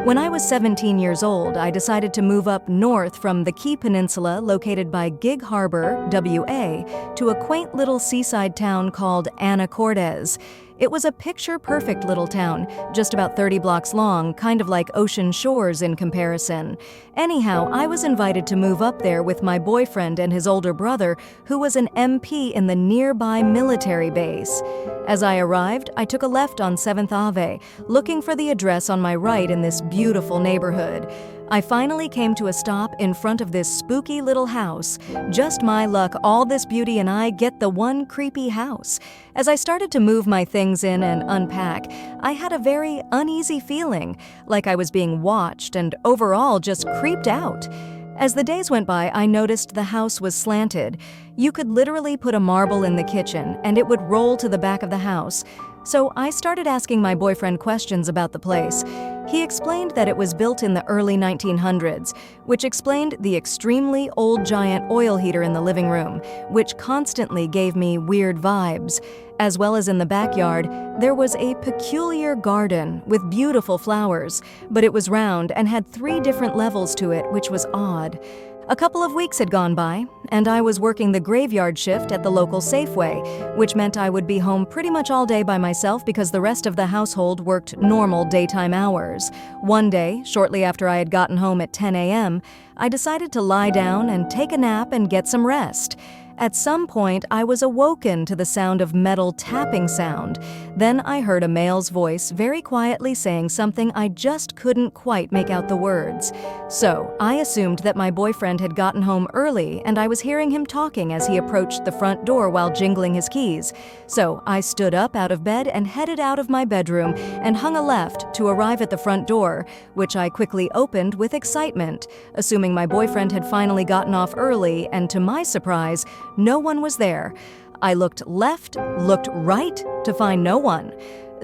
When I was 17 years old, I decided to move up north from the Key Peninsula located by Gig Harbor, WA, to a quaint little seaside town called Anacortes. It was a picture-perfect little town, just about 30 blocks long, kind of like Ocean Shores in comparison. Anyhow, I was invited to move up there with my boyfriend and his older brother, who was an MP in the nearby military base. As I arrived, I took a left on 7th Ave, looking for the address on my right in this beautiful neighborhood. I finally came to a stop in front of this spooky little house. Just my luck, all this beauty and I get the one creepy house. As I started to move my things in and unpack, I had a very uneasy feeling, like I was being watched and overall just creeped out. As the days went by, I noticed the house was slanted. You could literally put a marble in the kitchen and it would roll to the back of the house. So I started asking my boyfriend questions about the place. He explained that it was built in the early 1900s, which explained the extremely old giant oil heater in the living room, which constantly gave me weird vibes. As well as in the backyard, there was a peculiar garden with beautiful flowers, but it was round and had 3 different levels to it, which was odd. A couple of weeks had gone by, and I was working the graveyard shift at the local Safeway, which meant I would be home pretty much all day by myself because the rest of the household worked normal daytime hours. One day, shortly after I had gotten home at 10 a.m., I decided to lie down and take a nap and get some rest. At some point, I was awoken to the sound of metal tapping sound. Then I heard a male's voice very quietly saying something I just couldn't quite make out the words. So, I assumed that my boyfriend had gotten home early and I was hearing him talking as he approached the front door while jingling his keys. So, I stood up out of bed and headed out of my bedroom and hung a left to arrive at the front door, which I quickly opened with excitement, assuming my boyfriend had finally gotten off early, and to my surprise, no one was there. I looked left, looked right, to find no one.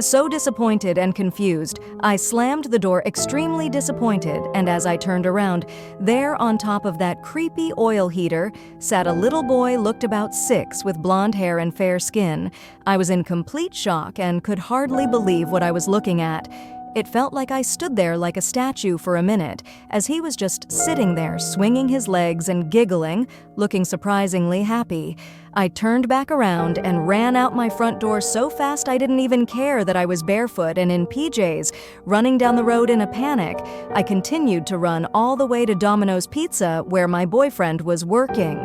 So disappointed and confused, I slammed the door extremely disappointed, and as I turned around, there on top of that creepy oil heater sat a little boy looked about 6 with blonde hair and fair skin. I was in complete shock and could hardly believe what I was looking at. It felt like I stood there like a statue for a minute, as he was just sitting there swinging his legs and giggling, looking surprisingly happy. I turned back around and ran out my front door so fast I didn't even care that I was barefoot and in PJs, running down the road in a panic. I continued to run all the way to Domino's Pizza, where my boyfriend was working.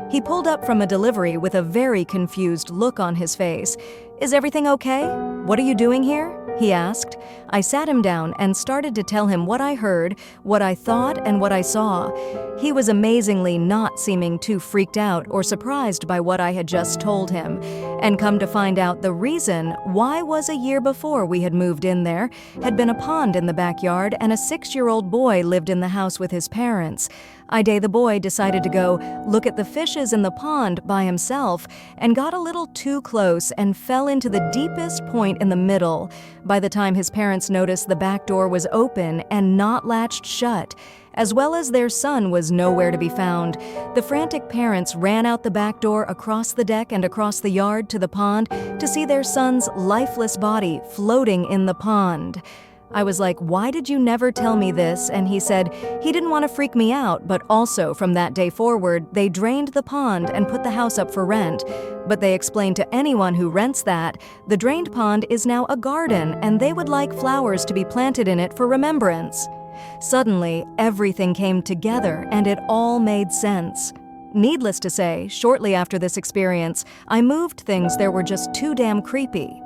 He pulled up from a delivery with a very confused look on his face. "Is everything okay? What are you doing here?" he asked. I sat him down and started to tell him what I heard, what I thought, and what I saw. He was amazingly not seeming too freaked out or surprised by what I had just told him. And come to find out, the reason why was a year before we had moved in there had been a pond in the backyard, and a 6-year-old boy lived in the house with his parents. I day the boy decided to go look at the fishes in the pond by himself and got a little too close and fell into the deepest point in the middle. By the time his parents noticed, the back door was open and not latched shut, as well as their son was nowhere to be found. The frantic parents ran out the back door, across the deck and across the yard to the pond to see their son's lifeless body floating in the pond. I was like, "Why did you never tell me this?" And he said he didn't want to freak me out, but also from that day forward, they drained the pond and put the house up for rent. But they explained to anyone who rents that the drained pond is now a garden and they would like flowers to be planted in it for remembrance. Suddenly, everything came together and it all made sense. Needless to say, shortly after this experience, I moved things that were just too damn creepy.